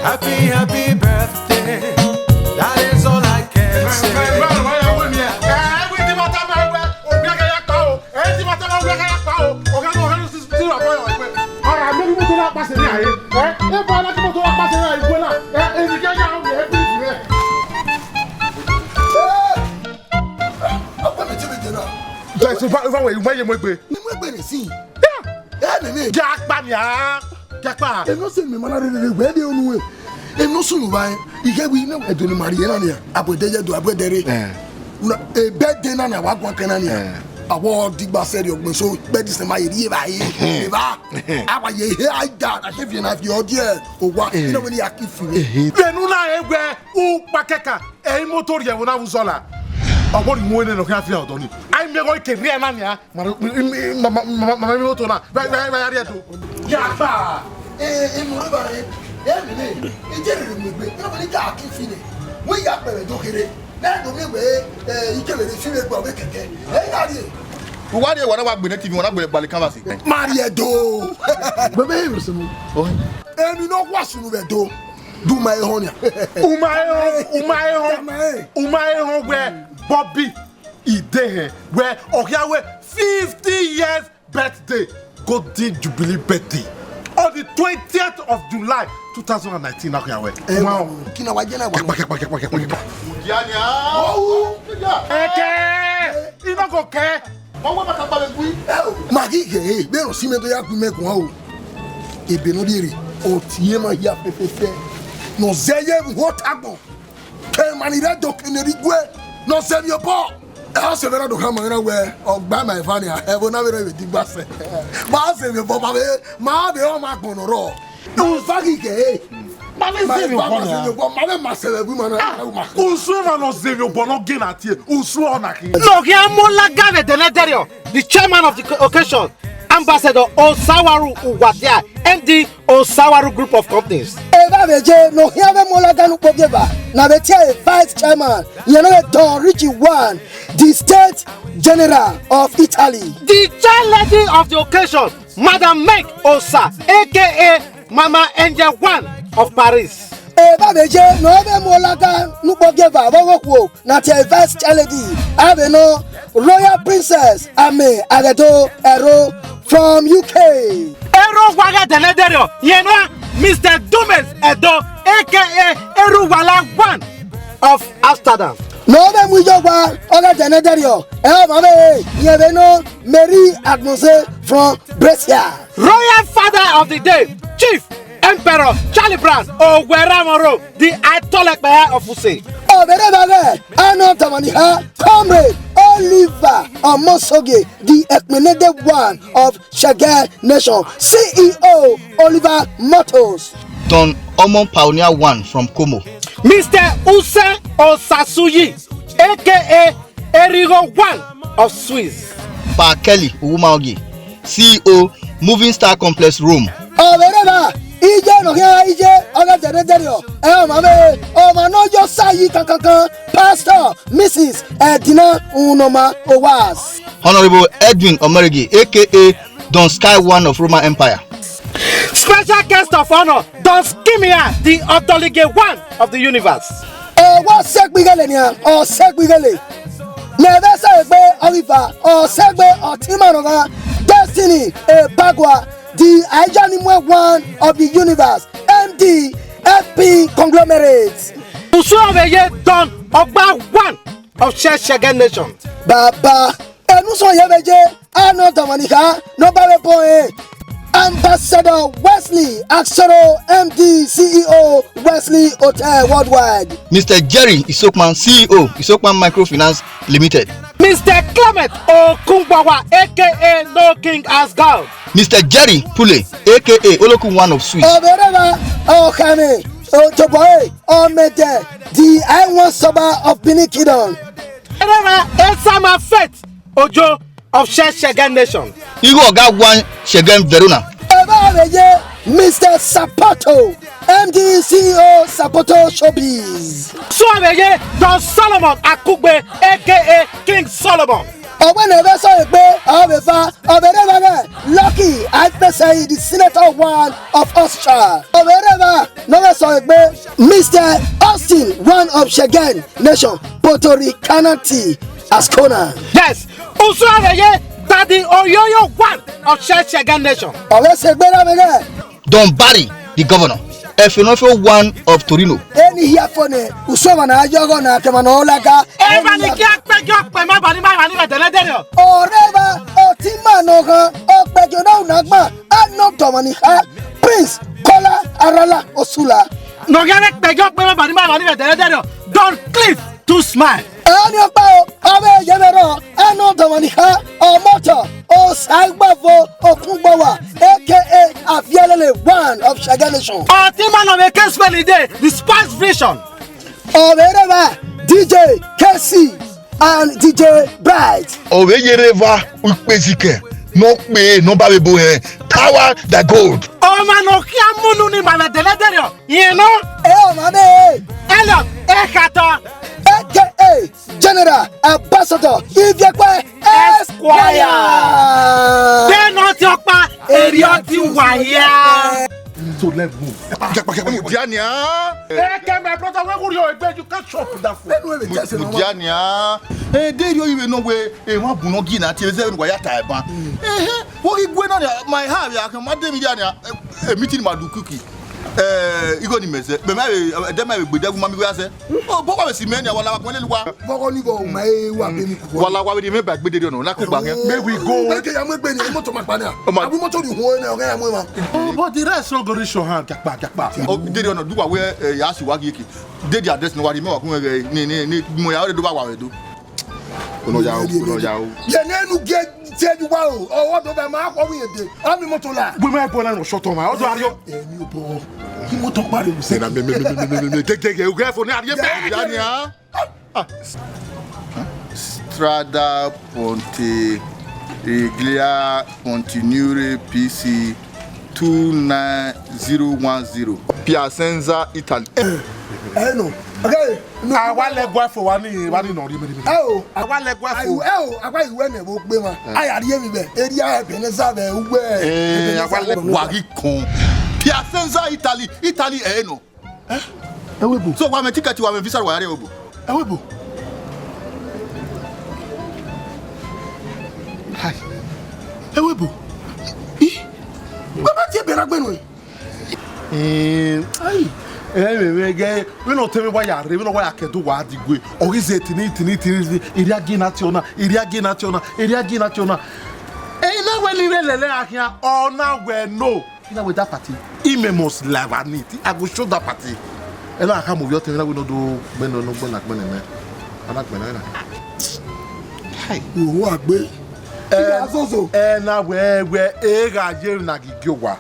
Happy birthday. That is all I can say. No soon by we know I do Mariana, Abudeja do Abudere. A bed dinner and a walk canania. A war dig Baserio, so bed is my idea. I doubt I have enough your dear or what you know when you are keeping. Benuna Ewe, U Pakeka, a motoria when I was Zola. I want more than a half year, don't you? I'm going to get Mania, Mamma, Yapa, we got better doing now don't you can feel it. Why do you want to work with TV when I will Balicamasi? Maria do, and you know what you will do my own. Umae, where Bobby Ide, where Oyawe 50 years birthday, Golden Jubilee birthday. On the 20th of July 2019, wow. I said, I don't come anywhere or buy my funny. I have never with the bus. But I said, my dear, my conoro. No, Faggy, my master, woman, Usuma no Zeno Bonogin at you, Uswanaki. No, Yamola Gave Denedario, the chairman of the occasion, Ambassador Osawaru Uwadia, MD Osawaru Group of Companies. No, here Molaganu Pogeba, now the vice chairman, you know, Don Richie One, the state general of Italy. The child lady of the occasion, Madame Meg Osa, aka Mama Angel One of Paris. Babeje, no, Molagan, Nupogeba, Woko, not a vice chair lady, Aveno, Royal Princess, Ame, Agado, Ero from UK. Ero Waga Denedario, you know. Mr. Dumes Edo, aka Eruwala One of Amsterdam. No, then we go one other than Edario. Yeveno Mary Agnose from Brescia. Royal Father of the Day, Chief Emperor Charlie Brown, or Weramoro, the Atolek of Fuse. Oh, Berebe, Anno Tamaniha, Comrade Oliver Omosoge, the Ekmenede One of Shagar Nation, CEO Oliver Motors. Don Omon Pioneer One from Como. Mr. Use Osasuyi, aka Erigo One of Swiss. Pa Kelly Umaogi, CEO Moving Star Complex Rome. Oh, Berebe. Ije no here ije oga Denedario mame o ma no yo sayi kankan Pastor Mrs. Edina Unoma Owas. Honorable Edwin Omerigi, aka Don Sky One of Roman Empire. Special guest of honor, Don Skimia, the Otolige One of the universe. What Segbigale nia or Segbigale? Never say be Oliver or Segbe or Timanoga Destiny Bagua. The Ijanimwe One of the universe, MD, FP Conglomerates. Usuaveye Don Ogba One of Shagar Nation. Baba, and Uso Yaveje, Arno Tamanika, no Barepoe. Ambassador Wesley Axoro, MD, CEO, Wesley Hotel Worldwide. Mr. Jerry Isokman, CEO, Isokman Microfinance Limited. Mr. Clement Okungbawa, aka No King Asgard. Mr. Jerry Pule, aka Olokun One of Swiss. Oh, Bereva, oh, Kame, oh, Toboe, oh, Mete, the I1 Soba of Binikidon. Bereva, Elsama Fete, Ojo of Shagar Nation. Igo got one Shagan Verona. Mr. Sapato, MD, CEO, Sapato Showbiz. Suaveye Don Solomon Akugbe, aka King Solomon. ọgbẹ́ ní ẹ̀fẹ́ sọ̀rọ̀ pé ọbẹ̀ fa ọbẹ̀ rẹ̀ bàbẹ̀ Lucky Aipesai the senator one of Austria ọbẹ̀ rẹ̀ bà lọ́wọ́ sọ̀rọ̀ pé Mr. Austin one of Shengen nation Puerto Ricanity Ascona. Yes, Usuareye Daddy Oyoyo one of Shengen nation. ọ̀rẹ́ ṣe gbéra mi rẹ̀. Don Barry the governor. Efinofio one of Torino. Eni here for ne usoma na ajogo na kema na olaga. Eva ni ki apejo pe ma bani le tele dere. Oreba otima no kan opejo na unagba ano tomani ha Prince Kola Arala Osula. No gare pejo pe ma bani le tele dere. Don Cliff to smile. Ani opa o abe yebero ano tomani ha omoto osagbavo okungbowa aka Afialele one of Shengen nation. Otima no make spell day the Spice Vision. Oreba DJ KC and DJ Bright. Owe yereva upezike no pe no ba bebo Tower the Gold. O ma no ki amunu ni ma le tele dere. You know? O mame. Elliot Ekato aka General Ambassador Iviekwe Esquire. They not your pa area ti waya. So let's move. Mudiania. My brother, where would you expect you can't shop that food? Mudiania. There you even know where one bunogi na TV7 waya taiba. What is going on? My have ya come madam Mudiania meeting my cookie. Igo ni mese. Me ma dem ma gbe dagu mami wa se. Oh, boko we si me ni wala wa luwa. Boko ni go mai wa be mi ku. Wala wa we me ba gbe de no na ko gba yan. May we go. Make ya mo gbe ni moto ma pa ni. Abi moto di ho ni o ga ya mo ma. Oh, but the rest all go reach your hand. Jakpa. Oh, de no do wa we ya si wa gi ki. De the address no wa di me wa kun ni mo ya o de do ba wa we do. Ono ya o. Ye nenu ge tell you wow. Oh, what do be ma ko wi ede. Abi moto la. We may go no short on. Odo ario. Emi obo. Ki moto pare mi se. Me take o ga for ni ariye be Mudiania. Strada Ponte Iglia Continuere PC 29010 Piacenza, Italy. No. Okay. No. Awa le gwa for wani no ri me. Oh, Awa le gwa for. Agba iwe na bo gbe ma. Ayariye mi be. Area Ebenezer be ugbe. Agba le wari kon. Piacenza, Italy. Italy no. Ewebo. So wa me ticket wa me visa wa yare obo. Ewebo. Hi. Ewebo. Baba ti be na gbe no. Ai. We no tell me why you we no why I do what digwe. Or is it tini area gi national. Na when you lele ahia or now we no. Na with that party. Ime must live and it. I go show that party. And I come with your thing we no do ben no go like ben na. Ana gbe na. Hi. Wo agbe. Azozo. Na we e ga je na gigiowa.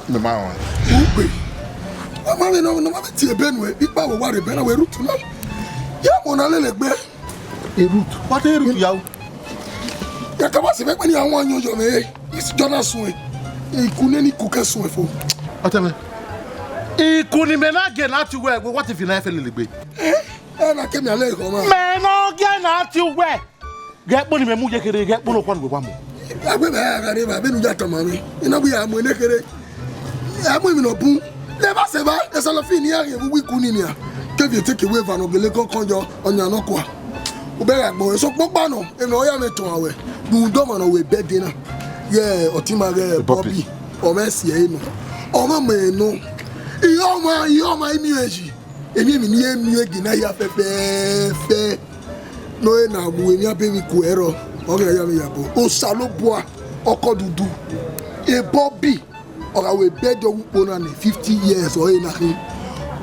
Me ma won. Ugbe. Mama no ti e benwe ipa wo ware be na we root na. Ya mo na lele gbe. A root. What a root yawo. Ya ka ba se be pe ni awon anyo me. Is Jonathan e. Ikune ni kuke sun e fo. Oteme. Ikuni me na get na ti we what if you na fe lele gbe. Na kemi ale ko ma. Me no get na ti we. Get money me mu je kere get money kwa gbe mo. Agbe be ya re ba be nu ja tama mi. Ina bu ya mo ne kere. Ya mo mi no bun. Never say ba, there's a lot of things here we couldn't hear. Can you take away from the lake conjo on your no qua? Ubera boy, so Bobano, and Oya Meton away. Do Doman away bed dinner. Yeah, or Timare, Bobby, or Messi, or Mamma, no. You're my music. And you near me again. I have a fair. No, now when you baby Cuero, or Yabo, or Salobois, or Codudu, a Bobby. Or I will bet your woman 50 years or anything.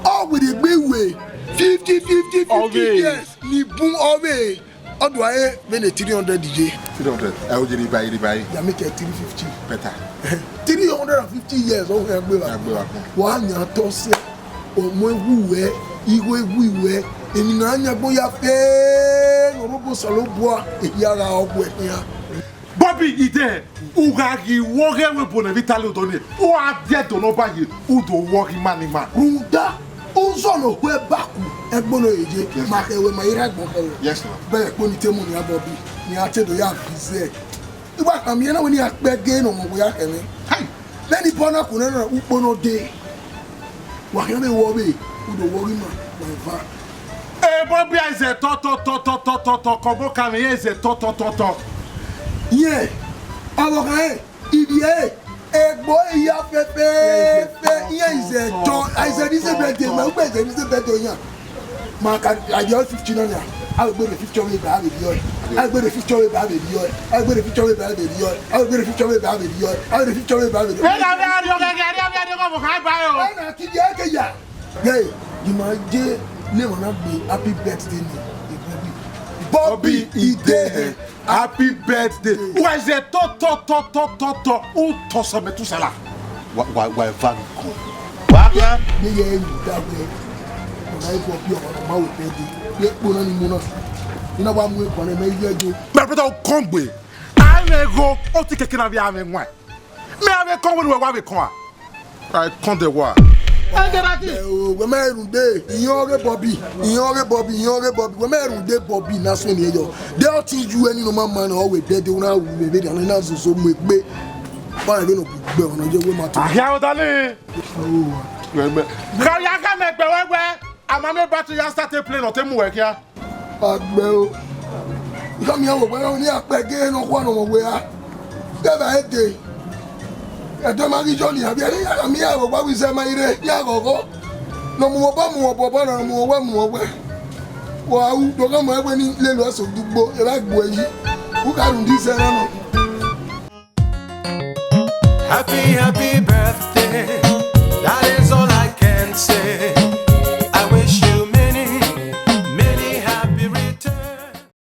Or with a big way 50 years. Ni boom away. Or do I win a 300 DJ? 300. I will buy. You make it 350. Better. 350 years. Oh, one year toss or more woo, Iwe, and Nanya Boya Fair, Robo Salobois, a Yara of here. Bobby ide ugagi woge we pone vitali odone o ade to no baye u do work man. Runda Uzo no kwe baku. Egbono eje. Make we ma ira gbon pe. Yes, Lord. Be ko ni temu ni abobi. Ni ate do ya bize. Iwa kam ye na we ni apege no mo ya kemi. Hey. Lẹ́ni bọ́nà kò náà úpónà dé wàhíọ́ lè wọ́ bẹ́ẹ̀ kúdò wọ́rí mà lọ́fà. Bobby is a to kobo kami is a to. Yẹ ọmọ kan ẹ ibi ẹ ẹgbọ́ ìyá fẹ́fẹ́fẹ́ yẹ ìṣẹ̀ tọ́ àìṣẹ̀ ní ṣe bẹ́ẹ̀ dé mà ń gbẹ̀ṣẹ̀ ní ṣe bẹ́ẹ̀ dé yàn mà kà àjẹ́ 50 náà yà á gbé the 50 way bá bèbí yọ á gbé the 50 way bá bèbí yọ á gbé the 50 way bá bèbí yọ á gbé the 50 way bá bèbí yọ á gbé the 50 way bá bèbí yọ. Wọ́n náà kí jẹ́ kéyà. Gẹ́gẹ́ ìmọ̀ jẹ́ léwọ̀n náà gbé happy birthday ní Bobby Ide happy birthday. Why is it to who toss me to sala? Why van go? Why? Ní yẹ ẹ̀yìn dáwẹ́ ọ̀nà ìbọ̀ bí ọ̀nà máa wò pé dé ní ẹ̀kpọ́nà ni mo náà iná wa mú ẹ̀kọ́ ní ẹ̀mẹ́ ilé ẹjọ́. Mẹ pẹtẹ o kàn gbé àmì ego ó ti kékeré náà bí àmì wọn mẹ àmì kàn wọlé wà bí kàn á I kàn dé wà. Wẹ́mẹ́ ẹ̀rùn dé ìyẹn ọ̀rẹ́ Bobby wẹ́mẹ́ ẹ̀rùn dé Bobby náà sọ ènìyàn yọ dé ọtí ju ẹni ló máa ma náà ọ̀wẹ̀ dẹ́ dé wọn náà wù bèbè dáná náà soso mú ẹgbẹ́ báyìí ló nà gbẹ ọ̀nà jẹ́ wọ́n máa tó. Àyà ọ̀dà ni. Kàyà ká mẹ gbẹwẹgbẹ àmàmì bàtú yà sàtẹ plane ọ̀tẹ̀ mú wẹ̀ kíá. Àgbẹ̀ o ìkànnì àwọn ọ̀gbẹ́ ní àpẹ̀gẹ́ ẹ̀nà kó àná ọ̀wẹ́ a gẹ́gẹ́ ẹ̀ dé ẹ̀dọ́ máa rí jọ́ọ̀lì àbí ẹni yàrá mi yàrá ọ̀gbá wí sẹ́ máa yí rẹ̀ yàrá ọ̀gọ́ nà mú wọ́n bá mú wọ́n bọ̀ bọ́ nà mú wọ́n wẹ́ mú wọ́n wẹ́ wọ́n awú dọ́gọ́ mọ̀ ẹgbẹ́ ní lélo ẹ̀sọ̀ dùgbò ẹ̀rá gbọ́ ẹ̀yí wúkàrùn dí sẹ́ náà. Happy birthday.